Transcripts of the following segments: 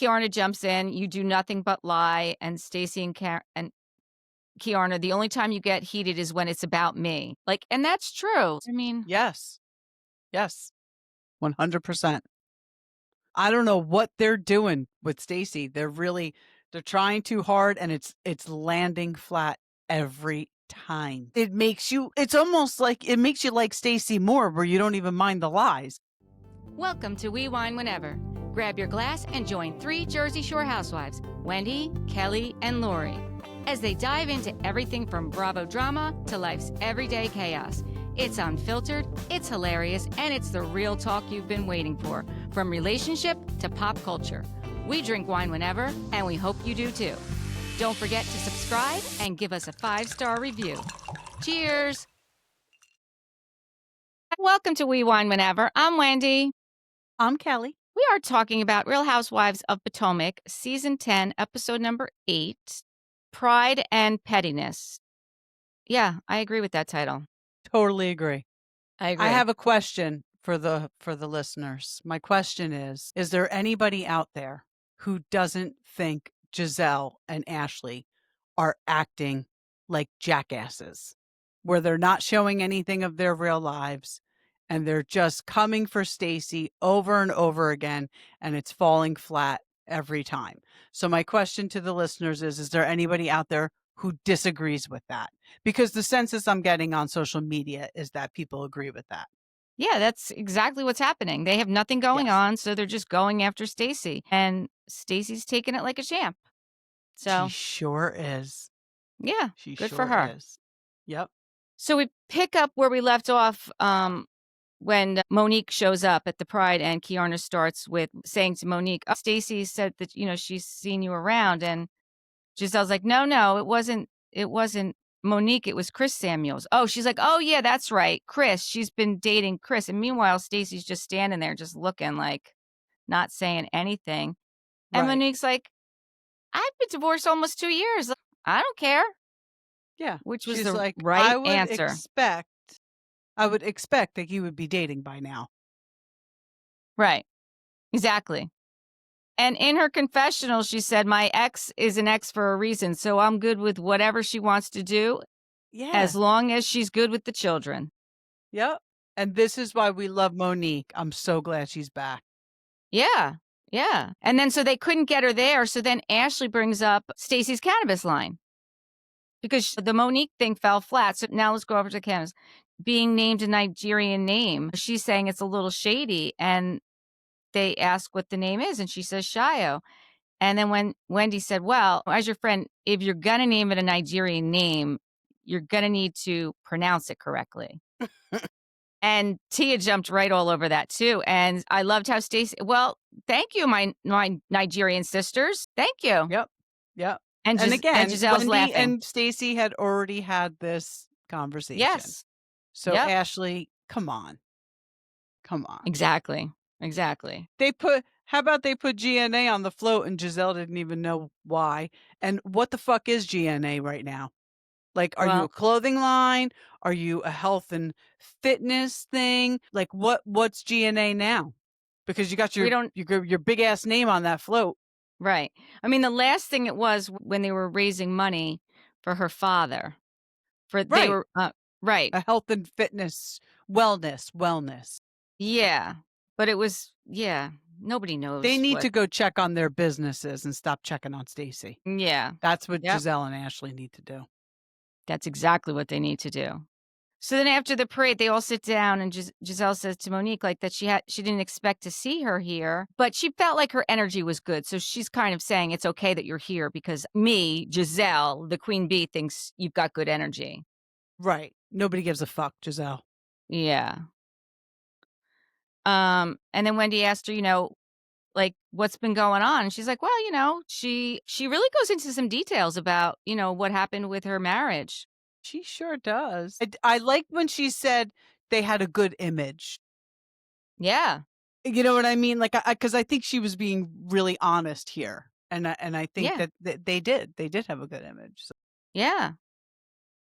Kiarna jumps in. You do nothing but lie. And Stacy and Kiarna, the only time you get heated is when it's about me. Like, and that's true. I mean, Yes. Yes. 100%. I don't know what they're doing with Stacy. They're trying too hard and it's landing flat every time. It's almost like it makes you like Stacy more where you don't even mind the lies. welcome to We Wine Whenever. Grab your glass and join 3 Jersey Shore housewives, Wendy, Kelly, and Lori, as they dive into everything from Bravo drama to life's everyday chaos. It's unfiltered, it's hilarious, and it's the real talk you've been waiting for, from relationship to pop culture. We drink wine whenever, and we hope you do too. Don't forget to subscribe and give us a 5-star review. Cheers! Welcome to We Wine Whenever. I'm Wendy. I'm Kelly. We are talking about Real Housewives of Potomac, Season 10, Episode number 8, Pride and Pettiness. Yeah, I agree with that title. Totally agree. I agree. I have a question for the listeners. My question is there anybody out there who doesn't think Giselle and Ashley are acting like jackasses, where they're not showing anything of their real lives and they're just coming for Stacy over and over again and it's falling flat every time? So my question to the listeners is there anybody out there who disagrees with that? Because the census I'm getting on social media is that people agree with that. Yeah, that's exactly what's happening. They have nothing going Yes. on, so they're just going after Stacy. And Stacy's taking it like a champ. So, She sure is. yeah, She good sure for her. is. Yep. So we pick up where we left off when Monique shows up at the Pride, and Kiarna starts with saying to Monique, oh, Stacy said that, she's seen you around. And Giselle's like, no, it wasn't Monique. It was Chris Samuels. Oh, she's like, oh yeah, that's right. Chris, she's been dating Chris. And meanwhile, Stacy's just standing there, just looking like not saying anything. And Right. Monique's like, I've been divorced almost 2 years. I don't care. Yeah. Which was She's the like, right answer. I would expect that you would be dating by now. Right. Exactly. And in her confessional, she said, my ex is an ex for a reason. So I'm good with whatever she wants to do, Yeah. as long as she's good with the children. Yep. And this is why we love Monique. I'm so glad she's back. Yeah. Yeah. And then so they couldn't get her there. So then Ashley brings up Stacy's cannabis line because the Monique thing fell flat. So now let's go over to cannabis. Being named a Nigerian name, she's saying it's a little shady. And they ask what the name is. And she says Shayo. And then when Wendy said, well, as your friend, if you're going to name it a Nigerian name, you're going to need to pronounce it correctly. And Tia jumped right all over that too. And I loved how Stacy, well, thank you, my Nigerian sisters. Thank you. Yep. Yep. And again, Giselle's Wendy laughing. and Stacy had already had this conversation. Yes. So Yep. Ashley, come on. Come on. Exactly. How about they put GNA on the float and Giselle didn't even know why? And what the fuck is GNA right now? Like, are you a clothing line? Are you a health and fitness thing? Like, what's GNA now? Because you got your big ass name on that float. Right. I mean, the last thing it was when they were raising money for her father. They were right. A health and fitness, wellness. Yeah. But it was, nobody knows. They need to go check on their businesses and stop checking on Stacy. Yeah. That's what Giselle and Ashley need to do. That's exactly what they need to do. So then after the parade, they all sit down and Giselle says to Monique like that she didn't expect to see her here, but she felt like her energy was good. So she's kind of saying it's okay that you're here because me, Giselle, the queen bee, thinks you've got good energy. Right. Nobody gives a fuck, Giselle. Yeah. And then Wendy asked her, like what's been going on? And she's like, well, she really goes into some details about, what happened with her marriage. She sure does. I like when she said they had a good image. Yeah. You know what I mean? Like, because I think she was being really honest here. And I think that they did have a good image. So. Yeah.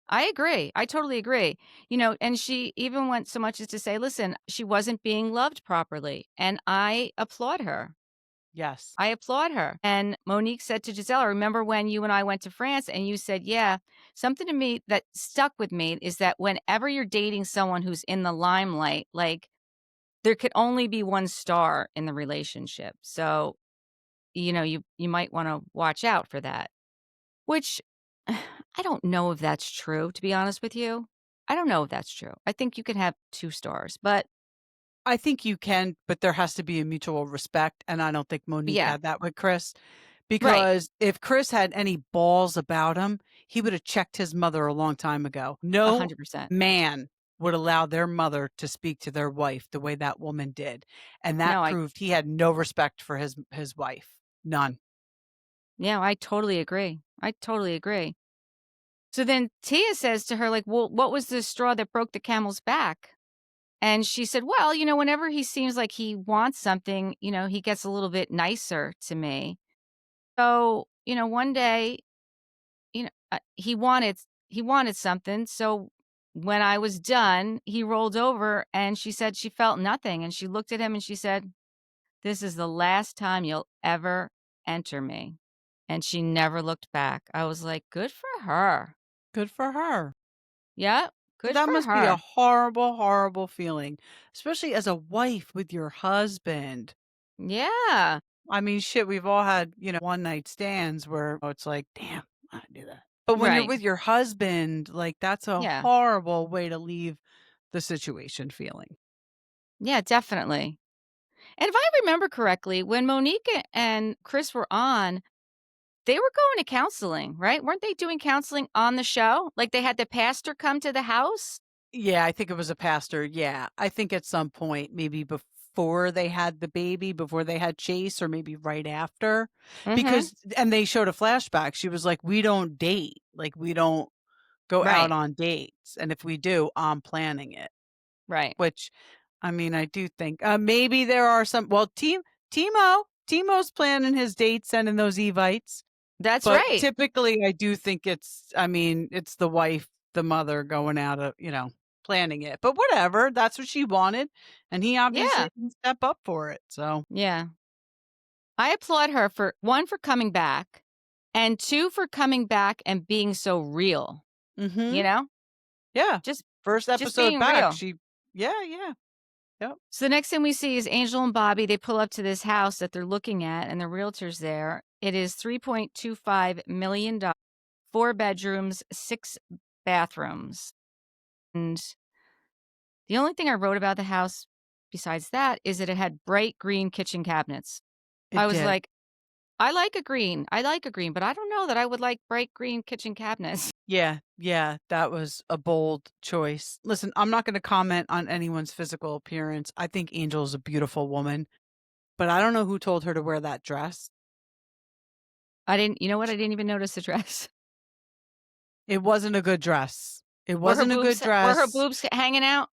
I agree. I totally agree. And she even went so much as to say, listen, she wasn't being loved properly. And I applaud her. Yes. I applaud her. And Monique said to Giselle, "I remember when you and I went to France and you said, yeah, something to me that stuck with me is that whenever you're dating someone who's in the limelight, like there could only be one star in the relationship. So, you might want to watch out for that." Which I don't know if that's true, to be honest with you. I don't know if that's true. I think you can have 2 stars, but I think you can, but there has to be a mutual respect, and I don't think Monique yeah, had that with Chris, right, because if Chris had any balls about him, he would have checked his mother a long time ago. No 100%. man would allow their mother to speak to their wife the way that woman did, and that No, proved he had no respect for his wife. None. yeah, I totally agree. I totally agree. So then Tia says to her, like, "Well, what was the straw that broke the camel's back?" And she said, "Well, whenever he seems like he wants something, he gets a little bit nicer to me. So, one day, he wanted something. So when I was done, he rolled over and she said she felt nothing. And she looked at him and she said, 'This is the last time you'll ever enter me.' And she never looked back." I was like, good for her. Good for her. Yep, good That for must be a her. horrible, horrible feeling, especially as a wife with your husband. Yeah, I mean, shit, we've all had, one night stands where it's like, damn, I do that. But when you're right. with your husband, like that's a Yeah, horrible way to leave the situation feeling. yeah, definitely. And if I remember correctly, when Monique and Chris were on, they were going to counseling, right? Weren't they doing counseling on the show? Like they had the pastor come to the house? Yeah, I think it was a pastor. Yeah. I think at some point, maybe before they had the baby, before they had Chase, or maybe right after, Mhm. because, and they showed a flashback. She was like, we don't date. Like, we don't go out Right. on dates. And if we do, I'm planning it. Right. Which, I mean, I do think, maybe there are some, well, Timo's planning his dates, sending those evites, That's but right. typically I do think it's the wife, the mother going out of, planning it, but whatever, that's what she wanted. And he Yeah. obviously didn't step up for it. So, Yeah. I applaud her for 1 for coming back and 2 for coming back and being so real, hmm you know? yeah. Just First just episode being back, real. yeah, yeah. Yep. So the next thing we see is Angel and Bobby. They pull up to this house that they're looking at and the realtor's there. It is $3.25 million, 4 bedrooms, 6 bathrooms. And the only thing I wrote about the house besides that is that it had bright green kitchen cabinets. I It was did. like, I like a green. I like a green, but I don't know that I would like bright green kitchen cabinets. Yeah, yeah, that was a bold choice. Listen, I'm not gonna comment on anyone's physical appearance. I think Angel is a beautiful woman, but I don't know who told her to wear that dress. You know what? I didn't even notice the dress. It wasn't a good dress. It Were her wasn't a good boobs were her dress. boobs hanging out?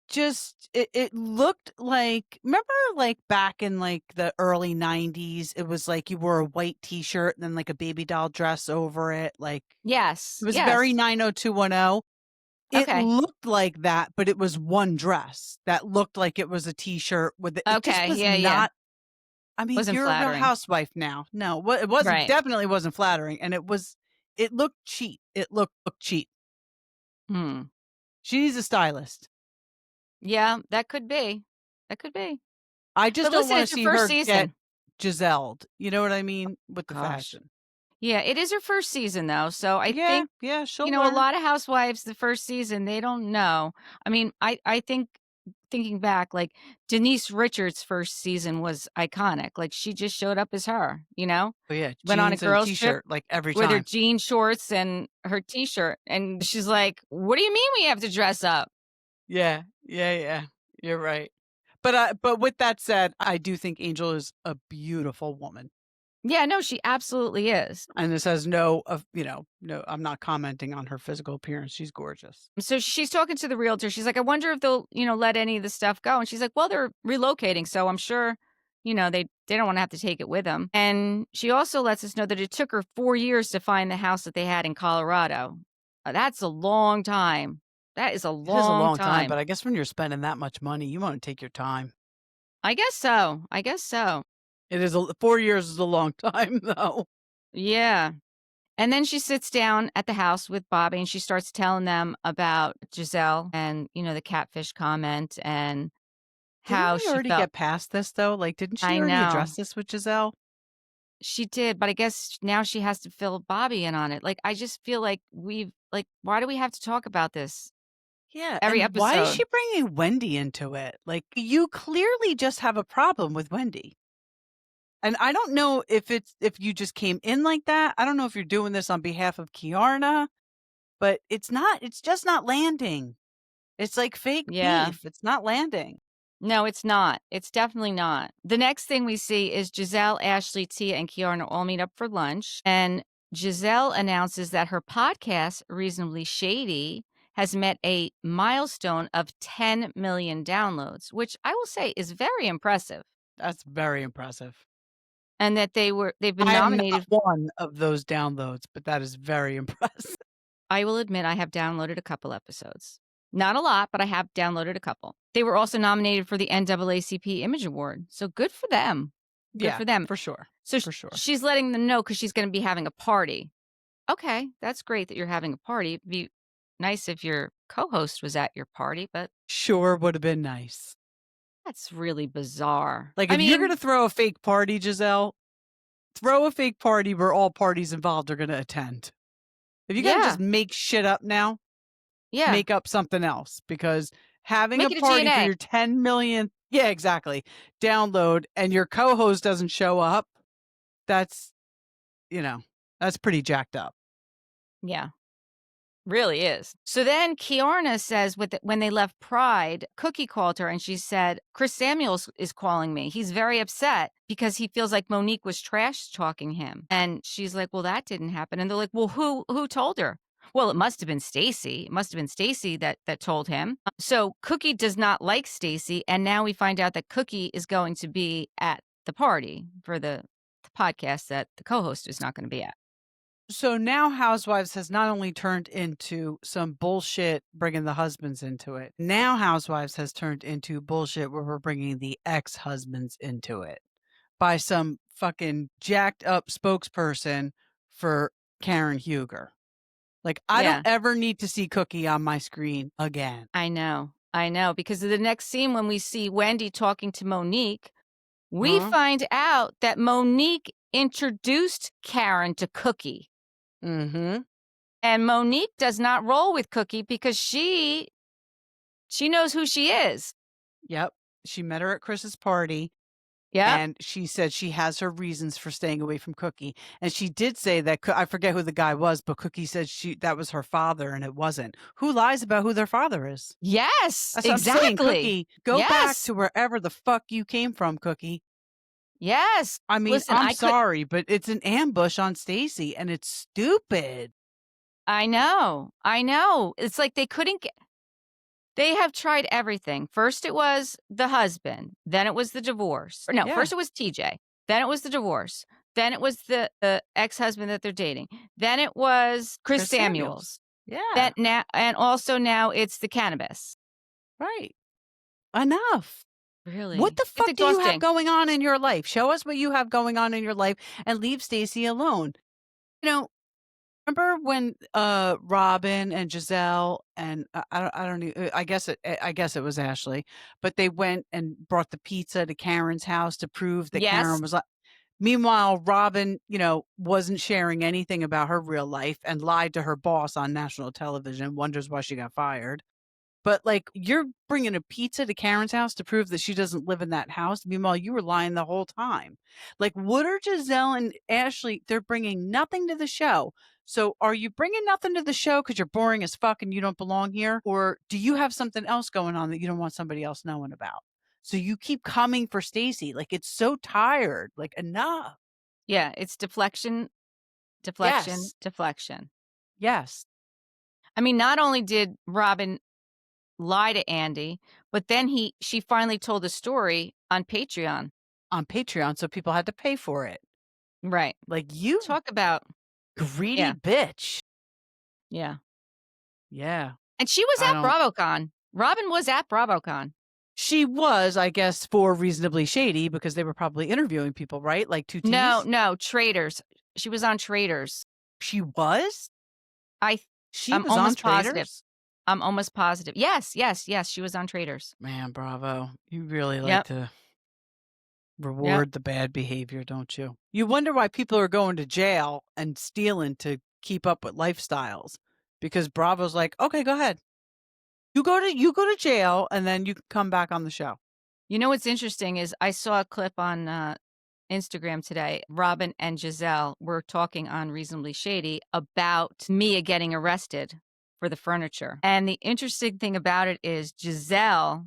Just it looked like, remember, like, back in, like, the early '90s, it was like you wore a white T-shirt and then, like, a baby doll dress over it, like, it Yes. was very Yes. 90210. It Okay. looked like that, but it was one dress that looked like it was a T-shirt with it just Okay. was Yeah, yeah. not. I mean, Wasn't you're a flattering. housewife now. No, what it wasn't, Right. definitely wasn't flattering, and it looked cheap. It looked cheap. Hmm. She needs a stylist. Yeah, that could be. That could be. I just But don't listen, wanna it's your see first her get season. Giselled, you know what I mean, Oh with the gosh. fashion. Yeah, it is her first season though. So I Yeah, think, yeah, she'll a learn. lot of housewives the first season, they don't know. I mean, I think thinking back, like Denise Richards' first season was iconic. Like she just showed up as her, Oh, yeah, went on a jeans and a girls trip T-shirt, like, every with her time. jean shorts and her t-shirt. And she's like, "What do you mean we have to dress up?" Yeah, yeah, yeah, you're right. But with that said, I do think Angel is a beautiful woman, Yeah, no, she absolutely is. and this has no, I'm not commenting on her physical appearance, she's gorgeous. So she's talking to the realtor. She's like, "I wonder if they'll, let any of the stuff go." And she's like, "Well, they're relocating, so I'm sure, they don't want to have to take it with them." And she also lets us know that it took her 4 years to find the house that they had in Colorado. That's a long time. That is a It is a long long time, time. but I guess when you're spending that much money, you wanna take your time. I guess so. I guess so. It is 4 years is a long time, though. Yeah. And then she sits down at the house with Bobby and she starts telling them about Giselle and, the catfish comment and Didn't how we she already felt. get past this, though? Like, didn't she I already know. address this with Giselle? She did, but I guess now she has to fill Bobby in on it. Like, I just feel like why do we have to talk about this Yeah, every and why is episode? she bringing Wendy into it? Like, you clearly just have a problem with Wendy. And I don't know if you just came in like that. I don't know if you're doing this on behalf of Kiarna, but it's just not landing. It's like fake Yeah. beef. It's not landing. No, it's not. It's definitely not. The next thing we see is Giselle, Ashley, Tia, and Kiarna all meet up for lunch. And Giselle announces that her podcast, Reasonably Shady, has met a milestone of 10 million downloads, which I will say is very impressive. That's very impressive. And that they've been I am not nominated. one of those downloads, but that is very impressive. I will admit I have downloaded a couple episodes. Not a lot, but I have downloaded a couple. They were also nominated for the NAACP Image Award. So good for them. Good Yeah, for them. for sure. So For sure. she's letting them know because she's going to be having a party. Okay, that's great that you're having a party. It'd be nice if your co-host was at your party, but Sure would have been nice. that's really bizarre. Like, I if you're mean, gonna throw a fake party, Giselle, throw a fake party where all parties involved are gonna attend. If you're gonna yeah, just make shit up now, yeah. make up something else, because having a Make it a party for GNA. your 10 millionth, yeah, exactly, download and your co-host doesn't show up, that's, that's pretty jacked up. Yeah. Really is. So then Kiarna says when they left Pride, Cookie called her and she said, Chris Samuels is calling me. He's very upset because he feels like Monique was trash talking him. And she's like, well, that didn't happen. And they're like, well, who told her? Well, it must have been Stacy. It must have been Stacy that told him. So Cookie does not like Stacy. And now we find out that Cookie is going to be at the party for the podcast that the co-host is not going to be at. So now Housewives has not only turned into some bullshit bringing the husbands into it. Now Housewives has turned into bullshit where we're bringing the ex-husbands into it by some fucking jacked up spokesperson for Karen Huger. Like, I don't Yeah. ever need to see Cookie on my screen again. I know. Because of the next scene when we see Wendy talking to Monique, we Huh? find out that Monique introduced Karen to Cookie. Mm-hmm. And Monique does not roll with Cookie because she knows who she is. Yep. She met her at Chris's party. Yeah. And she said she has her reasons for staying away from Cookie. And she did say that, I forget who the guy was, but Cookie said that was her father and it wasn't. Who lies about who their father is? Yes, That's what I'm saying, exactly. Cookie. Go back Yes. to wherever the fuck you came from, Cookie. Yes. I mean, Listen, I'm sorry, but it's an ambush on Stacy and it's stupid. I know. It's like they couldn't get. They have tried everything. First it was the husband, then it was the divorce. Or no, Yeah. first it was TJ, then it was the divorce, then it was the ex-husband that they're dating, then it was Chris Samuels. Yeah. That now, and also now it's the cannabis. Right. Enough. Really? What the It's fuck do you have exhausting. going on in your life? Show us what you have going on in your life and leave Stacy alone. Remember when Robin and Giselle and I don't know, I guess it was Ashley, but they went and brought the pizza to Karen's house to prove that Yes. Karen was like. Meanwhile, Robin, wasn't sharing anything about her real life and lied to her boss on national television. Wonders why she got fired. But, like, you're bringing a pizza to Karen's house to prove that she doesn't live in that house. Meanwhile, you were lying the whole time. Like, what are Giselle and Ashley? They're bringing nothing to the show. So are you bringing nothing to the show because you're boring as fuck and you don't belong here? Or do you have something else going on that you don't want somebody else knowing about? So you keep coming for Stacy. Like, it's so tired. Like, enough. Yeah, it's deflection. Yes. Yes. I mean, not only did Robin lie to Andy, but then she finally told the story on Patreon. So people had to pay for it. Right. Like, you Talk about greedy yeah. bitch. Yeah. Yeah. And she was at BravoCon. Robin was at BravoCon. She was, I guess, for reasonably shady because they were probably interviewing people, right? Like 2 No, T's? no, Traders. She was on Traders. She was? I She I'm was on almost positive. Traders? I'm almost positive. Yes, yes, yes, she was on Traders. Man, bravo. You really like Yep, to yep. reward the bad behavior, don't you? You wonder why people are going to jail and stealing to keep up with lifestyles. Because Bravo's like, "Okay, go ahead. You go to jail and then you can come back on the show." You know what's interesting is I saw a clip on, Instagram today. Robin and Giselle were talking on Reasonably Shady about Mia getting arrested for the furniture. And the interesting thing about it is Giselle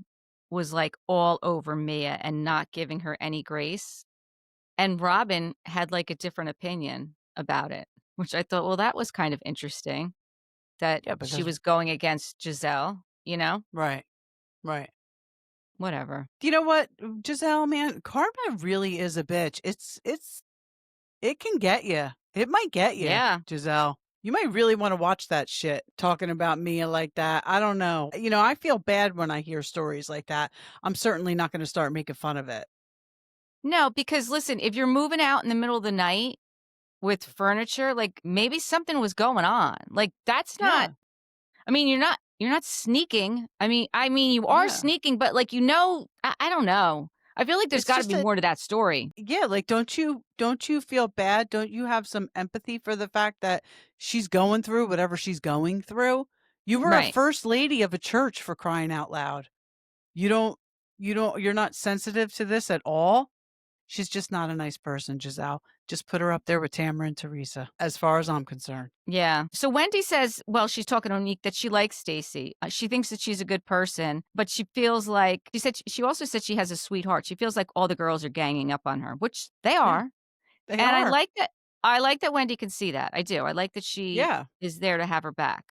was like all over Mia and not giving her any grace. And Robin had like a different opinion about it, which I thought, well, that was kind of interesting that Yeah, she because was going against Giselle, you know? right, right. Whatever. You know what, Giselle, man, karma really is a bitch. It can get you. It might get you, Yeah. Giselle. You might really want to watch that shit talking about Mia like that. I don't know. I feel bad when I hear stories like that. I'm certainly not going to start making fun of it. No, because listen, if you're moving out in the middle of the night with furniture, like maybe something was going on. Like that's not Yeah. I mean, you're not sneaking. I mean you are Yeah. sneaking, but like I don't know. I feel like there's It's got to just be a more to that story. yeah, like don't you feel bad? Don't you have some empathy for the fact that she's going through whatever she's going through? You were a Right. first lady of a church, for crying out loud. You don't you're not sensitive to this at all? She's just not a nice person, Giselle. Just put her up there with Tamara and Teresa, as far as I'm concerned. Yeah. So Wendy says, well, she's talking to Monique that she likes Stacy. She thinks that she's a good person, but she feels like she also said she has a sweetheart. She feels like all the girls are ganging up on her, which they Yeah, are. they And I are. like that. I like that Wendy can see that. I do. I like that she Yeah. is there to have her back.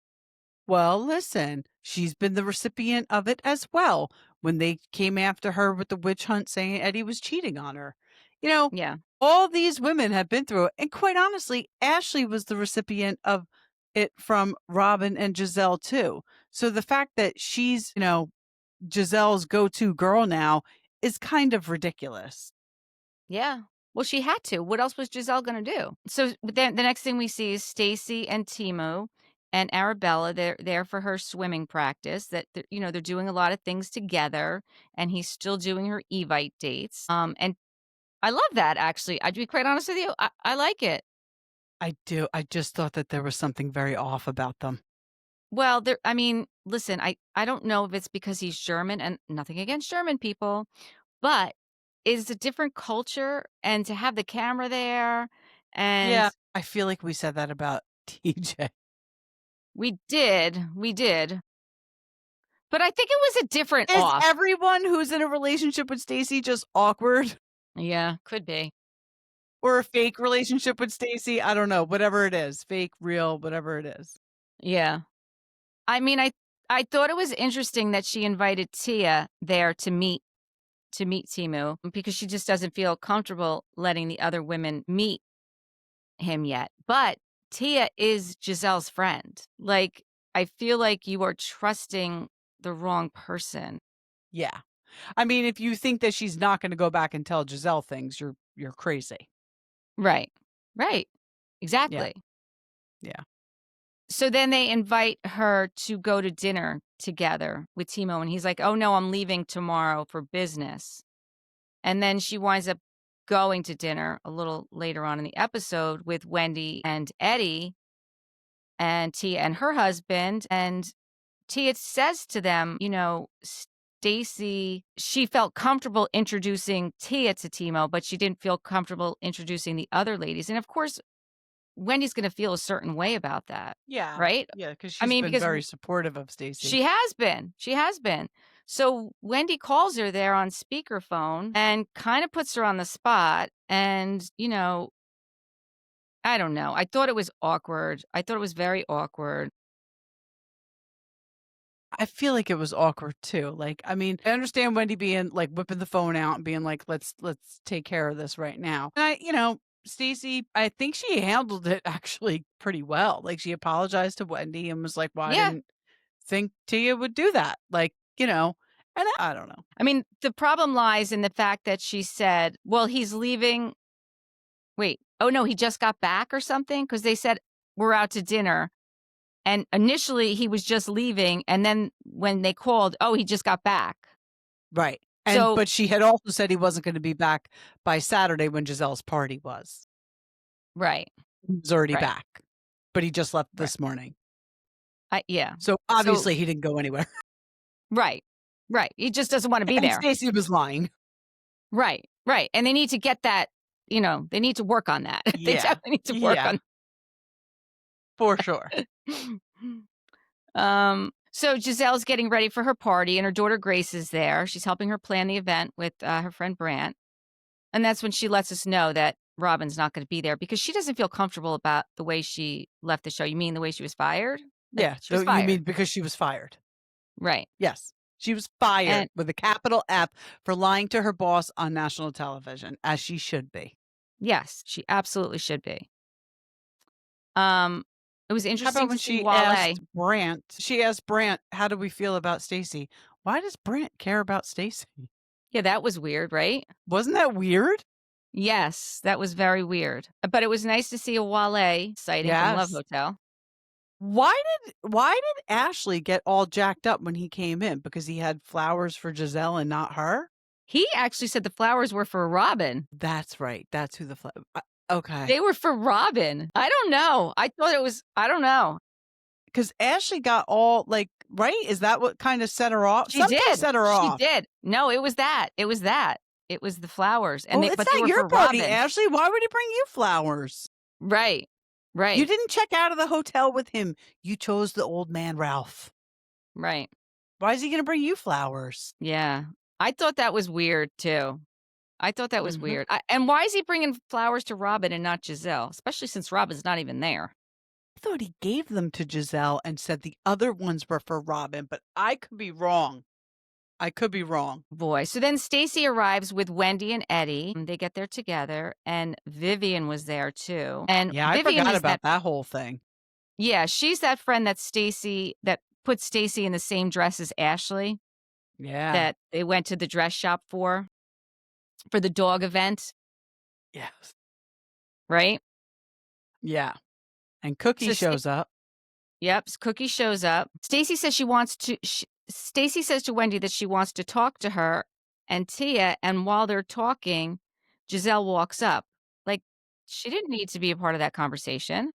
Well, listen, she's been the recipient of it as well when they came after her with the witch hunt saying Eddie was cheating on her. You know, Yeah. all these women have been through it. And quite honestly, Ashley was the recipient of it from Robin and Giselle too. So the fact that she's, Giselle's go to girl now is kind of ridiculous. Yeah. Well, she had to. What else was Giselle going to do? So then the next thing we see is Stacy and Timo and Arabella. They're there for her swimming practice. They're doing a lot of things together, and he's still doing her Evite dates. And I love that actually. I'd be quite honest with you. I like it. I do. I just thought that there was something very off about them. Well, I mean, listen, I don't know if it's because he's German and nothing against German people, but it's a different culture and to have the camera there and Yeah. I feel like we said that about TJ. we did. But I think it was a different Is off. everyone who's in a relationship with Stacy just awkward? Yeah, could be. Or a fake relationship with Stacy? I don't know. Whatever it is. Fake, real, whatever it is. Yeah. I mean, I thought it was interesting that she invited Tia there to meet Timu because she just doesn't feel comfortable letting the other women meet him yet. But Tia is Giselle's friend. Like, I feel like you are trusting the wrong person. Yeah. I mean, if you think that she's not gonna go back and tell Giselle things, you're crazy. Right. Right. Yeah. Exactly. Yeah. So then they invite her to go to dinner together with Timo, and he's like, "Oh no, I'm leaving tomorrow for business." And then she winds up going to dinner a little later on in the episode with Wendy and Eddie and Tia and her husband. And Tia says to them, Stacy, she felt comfortable introducing Tia to Timo, but she didn't feel comfortable introducing the other ladies. And of course, Wendy's going to feel a certain way about that, Yeah. right? Yeah, because I she's mean, been because very supportive of Stacy. she has been. She has been. So Wendy calls her there on speakerphone and kind of puts her on the spot. And, I don't know. I thought it was awkward. I thought it was very awkward. I feel like it was awkward too. Like, I mean, I understand Wendy being like whipping the phone out and being like, let's take care of this right now. And Stacy, I think she handled it actually pretty well. Like she apologized to Wendy and was like, well, I Yeah. didn't think Tia would do that. Like, And I don't know. I mean, the problem lies in the fact that she said, well, he's leaving. Wait. Oh, no, he just got back or something? Because they said, we're out to dinner. And initially, he was just leaving. And then when they called, oh, he just got back. Right. So, But she had also said he wasn't going to be back by Saturday when Giselle's party was. right. He was already Right. back, but he just left Right. this morning. Yeah. So obviously he didn't go anywhere. Right. Right. He just doesn't want to be And there. Stacey was lying. Right. Right. And they need to get that, they need to work on that. They Yeah. definitely need to work on For sure. So Giselle's getting ready for her party and her daughter Grace is there. She's helping her plan the event with her friend Brant. And that's when she lets us know that Robin's not going to be there because she doesn't feel comfortable about the way she left the show. You mean the way she was fired? Yeah. She was You fired. mean because she was fired? Right. Yes. She was fired And with a capital F for lying to her boss on national television, as she should be. yes, she absolutely should be. It was How interesting about to when see she Wale. asked Brant, how do we feel about Stacey? Why does Brant care about Stacey? Yeah, that was weird, right? Wasn't that weird? Yes, that was very weird. But it was nice to see a Wale sighting from Love Yes. Hotel. Why did Ashley get all jacked up when he came in? Because he had flowers for Giselle and not her? He actually said the flowers were for Robin. That's right. That's who the okay. They were for Robin. I don't know. I thought it was, I don't know. Because Ashley got all right? Is that what kind of set her off? She Something did. set her off. She did. No, it was that. It was that. It was the flowers. And Well, but it's they not were your for party, Robin. Ashley. Why would he bring you flowers? Right. Right. You didn't check out of the hotel with him. You chose the old man, Ralph. Right. Why is he going to bring you flowers? Yeah. I thought that was weird too. I thought that was Mhm. weird. And why is he bringing flowers to Robin and not Giselle? Especially since Robin's not even there. I thought he gave them to Giselle and said the other ones were for Robin, but I could be wrong. Boy. So then Stacy arrives with Wendy and Eddie. They get there together, and Vivian was there too. And Yeah, I Vivian forgot is about that whole thing. Yeah, she's that friend that put Stacy in the same dress as Ashley Yeah. that they went to the dress shop for the dog event, Yes. right? Yeah. And Cookie So shows up. Yep, Cookie shows up. Stacy says Stacy says to Wendy that she wants to talk to her and Tia, and while they're talking, Giselle walks up. Like, she didn't need to be a part of that conversation.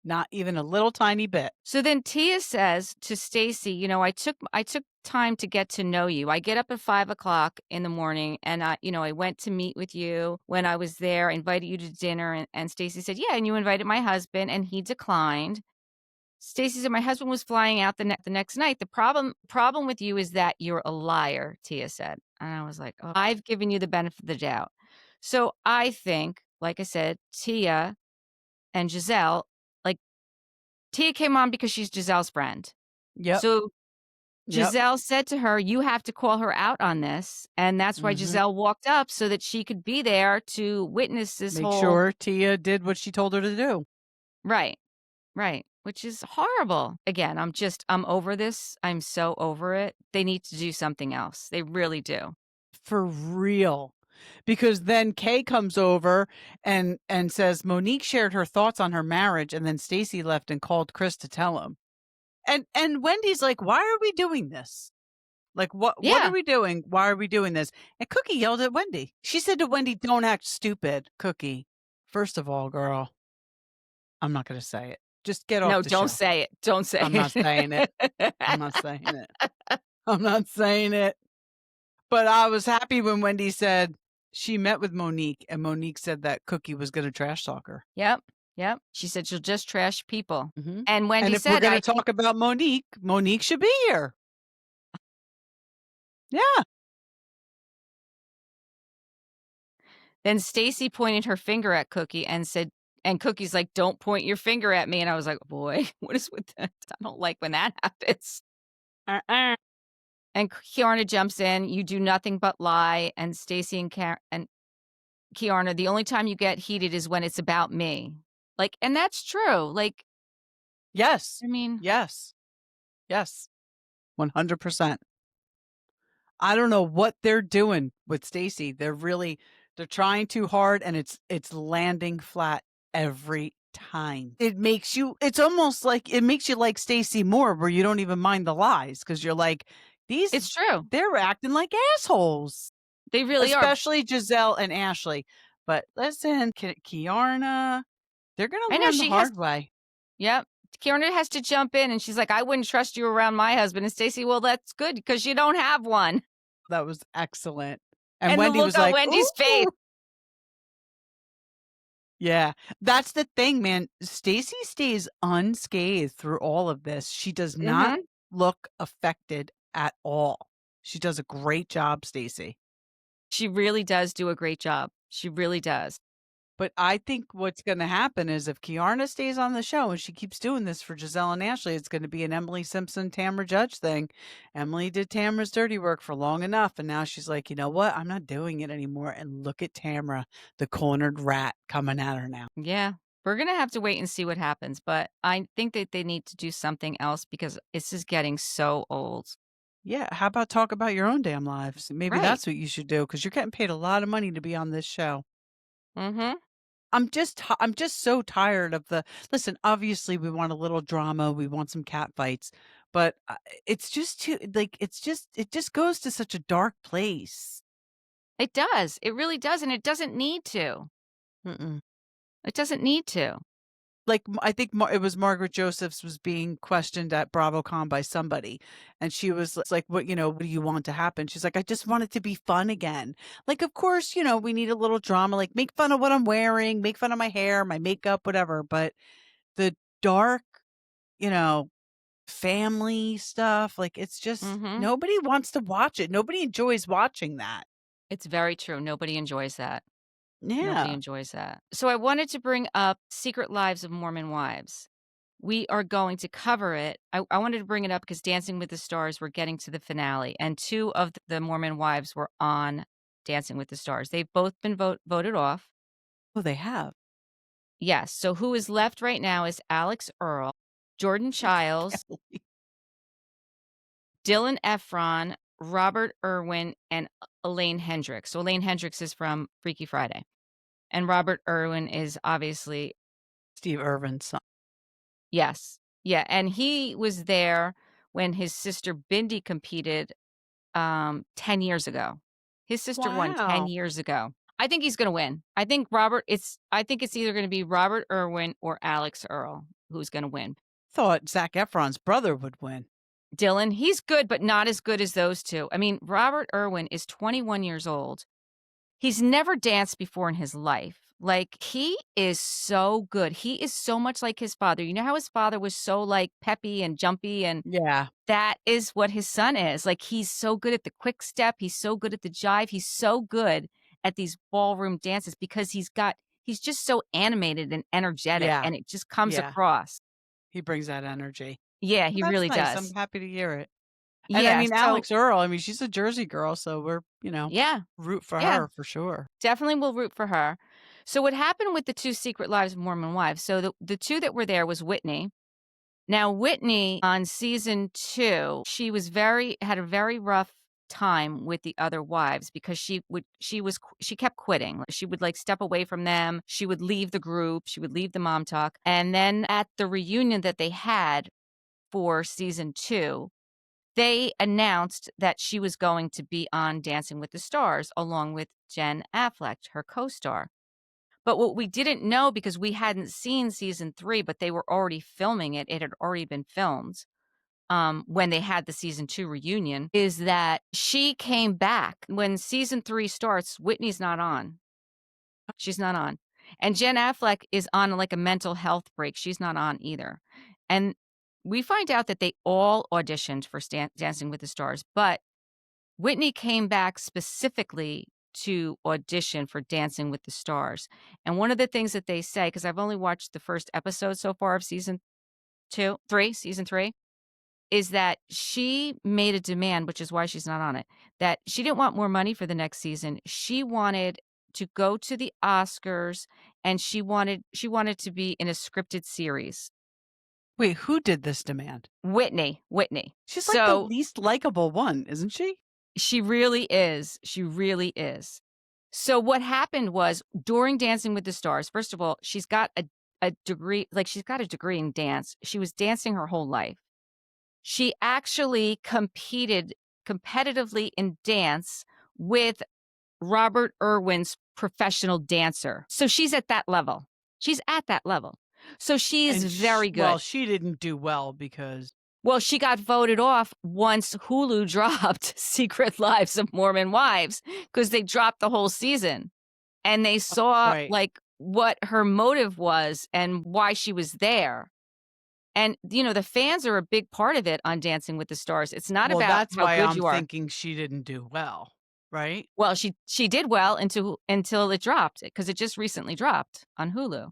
Not even a little tiny bit. So then Tia says to Stacy, I took time to get to know you. I get up at 5:00 in the morning and I went to meet with you when I was there. I invited you to dinner. And Stacy said, yeah, and you invited my husband and he declined. Stacy said, my husband was flying out the next night. The problem with you is that you're a liar, Tia said. And I was like, oh, I've given you the benefit of the doubt. So I think, like I said, Tia and Giselle, Tia came on because she's Giselle's friend. Yep. So Yep. Giselle said to her, you have to call her out on this. And that's why Giselle walked up so that she could be there to witness this Make sure Tia did what she told her to do. Right. Right. Which is horrible. Again, I'm over this. I'm so over it. They need to do something else. They really do. For real. Because then Kay comes over and says Monique shared her thoughts on her marriage, and then Stacy left and called Chris to tell him. And Wendy's like, why are we doing this? Like, what are we doing? Why are we doing this? And Cookie yelled at Wendy. She said to Wendy, don't act stupid. Cookie, first of all, girl, I'm not going to say it. Just get off the show. No, don't say it. Don't say it. I'm not saying it. I'm not saying it. I'm not saying it. But I was happy when Wendy said she met with Monique, and Monique said that Cookie was going to trash talk her. Yep. Yep. She said she'll just trash people. Mm-hmm. And Wendy and if said, we're going to talk about Monique, Monique should be here. Yeah. Then Stacy pointed her finger at Cookie and said, and Cookie's like, don't point your finger at me. And I was like, boy, what is with that? I don't like when that happens. And Kiarna jumps in. You do nothing but lie. And Stacy and Kiarna, the only time you get heated is when it's about me. And that's true. Yes. I mean, yes. 100%. I don't know what they're doing with Stacy. They're trying too hard and it's landing flat every time. It's almost like it makes you like Stacy more where you don't even mind the lies because you're like, It's true. they're acting like assholes, They really are. especially Giselle and Ashley. But listen, Kiarna, they're going I to know learn the she has. hard way. Yep. Kiarna has to jump in and she's like, I wouldn't trust you around my husband. And Stacy, well, that's good because you don't have one. That was excellent. And And the Wendy look was on like, Wendy's face. "Ooh." Yeah, that's the thing, man. Stacy stays unscathed through all of this. She does not Mm-hmm. look affected at all. She does a great job, Stacy. She really does do a great job. She really does. But I think what's going to happen is if Kiarna stays on the show and she keeps doing this for Giselle and Ashley, it's going to be an Emily Simpson, Tamra Judge thing. Emily did Tamra's dirty work for long enough. And now she's like, you know what? I'm not doing it anymore. And look at Tamra, the cornered rat coming at her now. Yeah. We're going to have to wait and see what happens. But I think that they need to do something else because it's just getting so old. Yeah. How about talk about your own damn lives? Maybe Right. that's what you should do because you're getting paid a lot of money to be on this show. Mm-hmm. I'm just so tired of the listen, obviously we want a little drama, we want some cat fights, but it's just too like it just goes to such a dark place. It does. It really does. And it doesn't need to. Mm-mm. It doesn't need to. Like I think it was Margaret Josephs was being questioned at BravoCon by somebody, and she was like, "What what do you want to happen?" She's like, "I just want it to be fun again." Like, of course, we need a little drama. Like, make fun of what I'm wearing, make fun of my hair, my makeup, whatever. But the dark, you know, family stuff, like, it's just Mm-hmm. nobody wants to watch it. Nobody enjoys watching that. It's very true. Nobody enjoys that. Nobody Yeah. enjoys that. So I wanted to bring up Secret Lives of Mormon Wives. We are going to cover it. I wanted to bring it up because Dancing with the Stars, we're getting to the finale, and two of the Mormon wives were on Dancing with the Stars. They've both been voted off. Oh, they have. Yes. So who is left right now is Alex Earl, Jordan Childs, Dylan Efron, Robert Irwin, and Elaine Hendricks. So Elaine Hendricks is from Freaky Friday. And Robert Irwin is obviously, Steve Irvin's son. yes. Yeah. And he was there when his sister Bindi competed 10 years ago. His sister won 10 Wow. years ago. I think he's going to win. I think it's either going to be Robert Irwin or Alex Earl who's going to win. Thought Zac Efron's brother would win. Dylan, he's good, but not as good as those two. I mean, Robert Irwin is 21 years old. He's never danced before in his life. Like, he is so good. He is so much like his father. You know how his father was so, like, peppy and jumpy, and Yeah. that is what his son is. Like, he's so good at the quick step. He's so good at the jive. He's so good at these ballroom dances because he's just so animated and energetic, Yeah. and it just comes Yeah. across. He brings that energy. Yeah, Well, he that's really nice. I'm does. happy to hear it. And I Yeah, mean, so Alex Earl, I mean, she's a Jersey girl, so we're, yeah, root for yeah. her for sure. Definitely will root for her. So what happened with the two Secret Lives of Mormon Wives? So the two that were there was Whitney. Now Whitney on season 2, she had a very rough time with the other wives because she kept quitting. She would like step away from them. She would leave the group. She would leave the mom talk. And then at the reunion that they had for season 2, they announced that she was going to be on Dancing with the Stars along with Jen Affleck, her co-star. But what we didn't know, because we hadn't seen season 3, but they were already filming it. It had already been filmed when they had the season 2 reunion, is that she came back. When season 3 starts, Whitney's not on. She's not on. And Jen Affleck is on like a mental health break. She's not on either. And we find out that they all auditioned for Dancing with the Stars, but Whitney came back specifically to audition for Dancing with the Stars. And one of the things that they say, because I've only watched the first episode so far of season 3, is that she made a demand, which is why she's not on it, that she didn't want more money for the next season. She wanted to go to the Oscars, and she wanted to be in a scripted series. Wait, who did this demand? Whitney. She's like the So least likable one, isn't she? She really is. She really is. So what happened was during Dancing with the Stars, first of all, she's got a degree, like she's got a degree in dance. She was dancing her whole life. She actually competed competitively in dance with Robert Irwin's professional dancer. So she's at that level. She's at that level. So she is And very well, good. she didn't do well because Well, she got voted off once Hulu dropped Secret Lives of Mormon Wives because they dropped the whole season and they saw right. like what her motive was and why she was there. And, the fans are a big part of it on Dancing with the Stars. It's not Well, about that's how why good I'm you are. thinking she didn't do well, right? Well, she did well until it dropped because it just recently dropped on Hulu.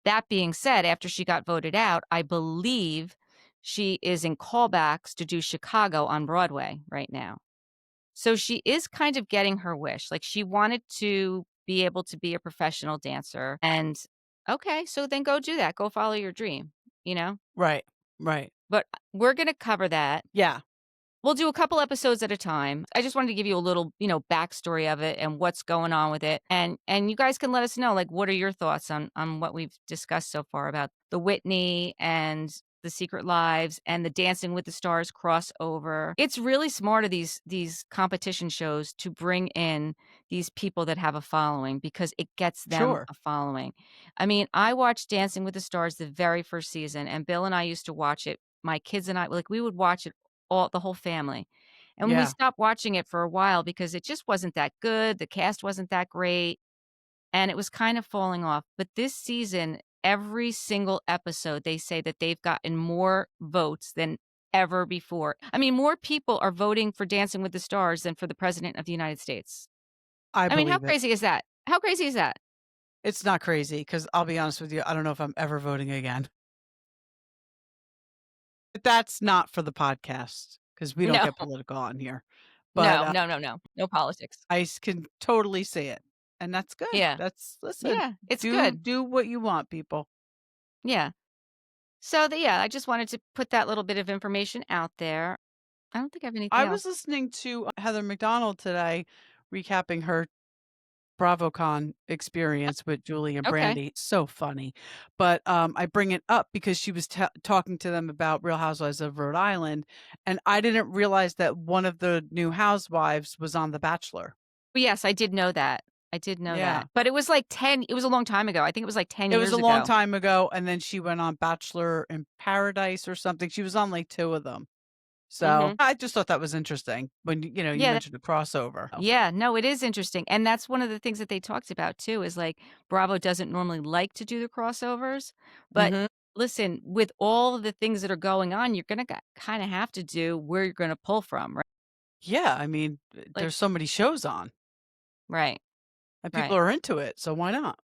That being said, after she got voted out, I believe she is in callbacks to do Chicago on Broadway right now. So she is kind of getting her wish. Like she wanted to be able to be a professional dancer. And okay, so then go do that. Go follow your dream, you know? Right. Right. But we're going to cover that. Yeah. We'll do a couple episodes at a time. I just wanted to give you a little, backstory of it and what's going on with it. And you guys can let us know, like, what are your thoughts on what we've discussed so far about the Whitney and the Secret Lives and the Dancing with the Stars crossover. It's really smart of these competition shows to bring in these people that have a following because it gets them Sure. a following. I mean, I watched Dancing with the Stars the very first season, and Bill and I used to watch it. My kids and I, like, we would watch it the whole family. And we Yeah. stopped watching it for a while because it just wasn't that good, the cast wasn't that great, and it was kind of falling off. But this season, every single episode, they say that they've gotten more votes than ever before. I mean, more people are voting for Dancing with the Stars than for the president of the United States. I I mean, how believe it. crazy is that? How crazy is that? It's not crazy because I'll be honest with you, I don't know if I'm ever voting again. But that's not for the podcast because we don't No, get political on here. But, no, no, no, no. No politics. can totally see it, and that's good. Yeah. That's listen, Yeah, it's do good. do what you want, people. Yeah. So, yeah, I just wanted to put that little bit of information out there. I don't think I have anything I else. was listening to Heather McDonald today recapping her BravoCon experience with Julie and Okay. Brandy. So funny. But, I bring it up because she was talking to them about Real Housewives of Rhode Island, and I didn't realize that one of the new housewives was on The Bachelor. Well, yes, I did know that. I did know Yeah. that. But it was like 10 it was a long time ago. I think it was like 10 It was a years long ago. time ago, and then she went on Bachelor in Paradise or something. She was on, like, 2 of them. So, Mhm. I just thought that was interesting when, you Yeah, mentioned the crossover. Oh. yeah, no, it is interesting, and that's one of the things that they talked about too is, like, Bravo doesn't normally like to do the crossovers, but Mhm. listen, with all of the things that are going on, you're gonna kinda have to do where you're gonna pull from, right? Yeah, I mean, Like there's so many shows on, right, and people right. are into it, so why not?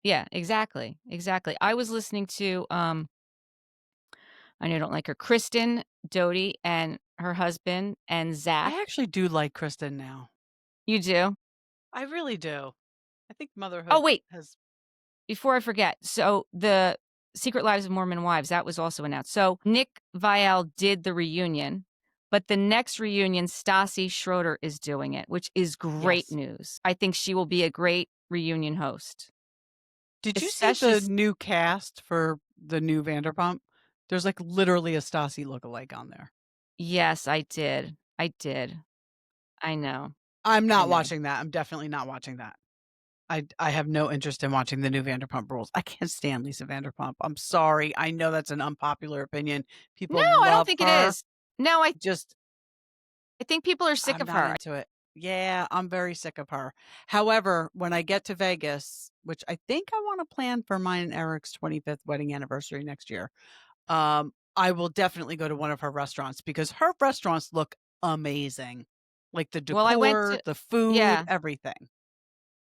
Yeah, exactly, exactly. I was listening to, I know you don't like her, Kristen Doty and her husband and Zach. I actually do like Kristen now. You do? I really do. I think Oh, motherhood wait, has before I forget, so the Secret Lives of Mormon Wives, that was also announced. So Nick Viall did the reunion, but the next reunion, Stassi Schroeder is doing it, which is great yes. news. I think she will be a great reunion host, Did you see especially the new cast for the new Vanderpump? There's, like, literally a Stassi lookalike on there. yes, I did. I did. I know. I'm I not know. watching that. I'm definitely not watching that. I have no interest in watching the new Vanderpump Rules. I can't stand Lisa Vanderpump. I'm sorry. I know that's an unpopular opinion. No, People I don't love think it her. is. No, Just I think people are sick I'm of not her. into it. Yeah, I'm very sick of her. However, when I get to Vegas, which I think I want to plan for mine and Eric's 25th wedding anniversary next year, I will definitely go to one of her restaurants because her restaurants look amazing. Like the Well, I went decor, to the food, yeah. everything.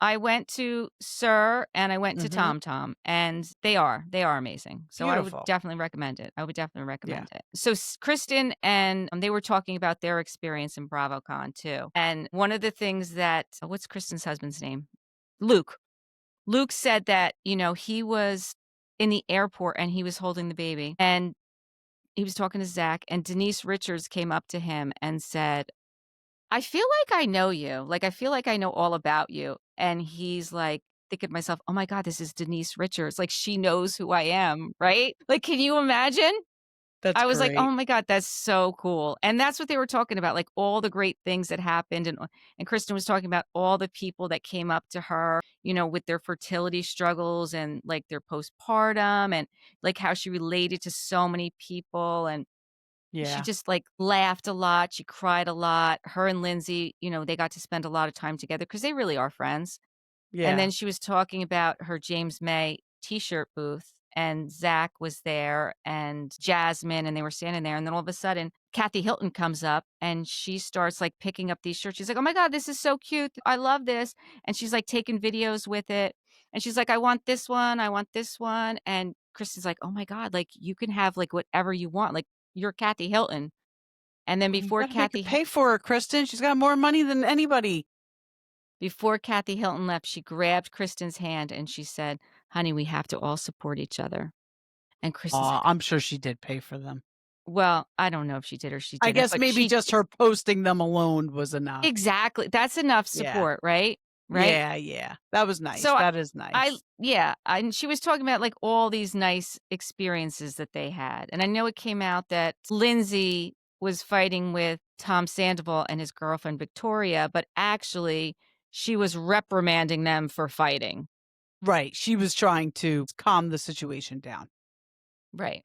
I went to Sir and I went to Mhm. Tom Tom, and they are amazing. So I would Beautiful. definitely recommend it. I would definitely Yeah. recommend it. So Kristen and they were talking about their experience in BravoCon too. And one of the things that what's Kristen's husband's name? Luke. Luke said that, he was in the airport and he was holding the baby and he was talking to Zach and Denise Richards came up to him and said, I feel like I know you. Like, I feel like I know all about you. And he's like, thinking to myself, oh my God, this is Denise Richards. Like, she knows who I am, right? Like, can you imagine? That's I was like, "Oh great. my god, that's so cool." And that's what they were talking about, like, all the great things that happened, and Kristen was talking about all the people that came up to her, with their fertility struggles and, like, their postpartum and, like, how she related to so many people, and she Yeah. just, like, laughed a lot, she cried a lot. Her and Lindsay, they got to spend a lot of time together because they really are friends. And Yeah. then she was talking about her James May T-shirt booth, and Zach was there and Jasmine, and they were standing there, and then all of a sudden, Kathy Hilton comes up, and she starts, like, picking up these shirts. She's like, "Oh my god, this is so cute. I love this." And she's, like, taking videos with it, and she's like, "I want this one. I want this one." And Kristen's like, "Oh my god, like, you can have, like, whatever you want. Like, you're Kathy Hilton." And then You gotta make her Kathy pay for her, Kristen. She's got more money than anybody. Before Kathy Hilton left, she grabbed Kristen's hand and she said, "Honey, we have to all support each other." And Kristen's Aw, like, I'm sure she did pay for them. "Well, I don't know if she did or she I didn't, guess but maybe she." just her posting them alone was enough. Exactly, that's enough Yeah. support, right? Right? Yeah, yeah. That was nice. So That is I nice. yeah, and she was talking about, like, all these nice experiences that they had, and I know it came out that Lindsay was fighting with Tom Sandoval and his girlfriend Victoria, but actually, she was reprimanding them for fighting. Right. She was trying to calm the situation down. Right,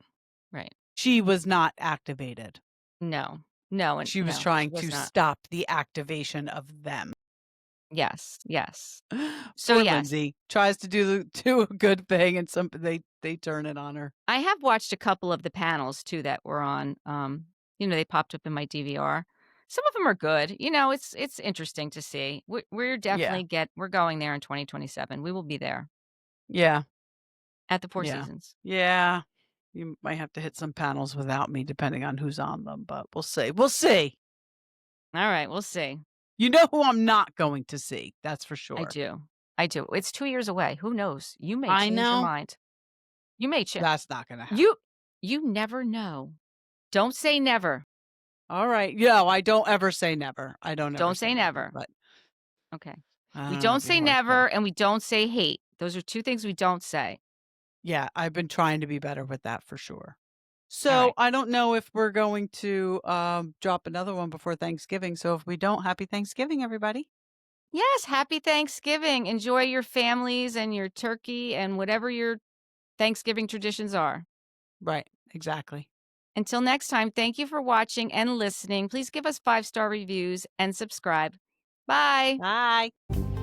right. She was not activated. No. No, and She was no, she trying was to not. stop the activation of them. Yes, yes. So, Poor yes, Lindsay tries to do a good thing and they turn it on her. I have watched a couple of the panels too that were on, they popped up in my DVR. Some of them are good, it's interesting to see. We're Yeah. definitely we're going there in 2027. We will be there Yeah. at the Four Yeah. Seasons. Yeah. You might have to hit some panels without me depending on who's on them, but we'll see. We'll see. Alright, we'll see. You know who I'm not going to see, that's for I sure. do. I do. It's 2 years away. Who knows? You may I change your know. mind. You may cha That's not gonna happen. you never know. Don't say never. Alright. Yeah, I don't ever say never. I don't ever Don't say say never, never. but Okay. I We don't know, don't it'd be say hard to. never, and we don't say hate. Those are 2 things we don't say. Yeah, I've been trying to be better with that for sure. So, Alright. I don't know if we're going to, drop another one before Thanksgiving, so if we don't, happy Thanksgiving, everybody. Yes, happy Thanksgiving. Enjoy your families and your turkey and whatever your Thanksgiving traditions are. Right, exactly. Until next time, thank you for watching and listening. Please give us 5-star reviews and subscribe. Bye. Bye.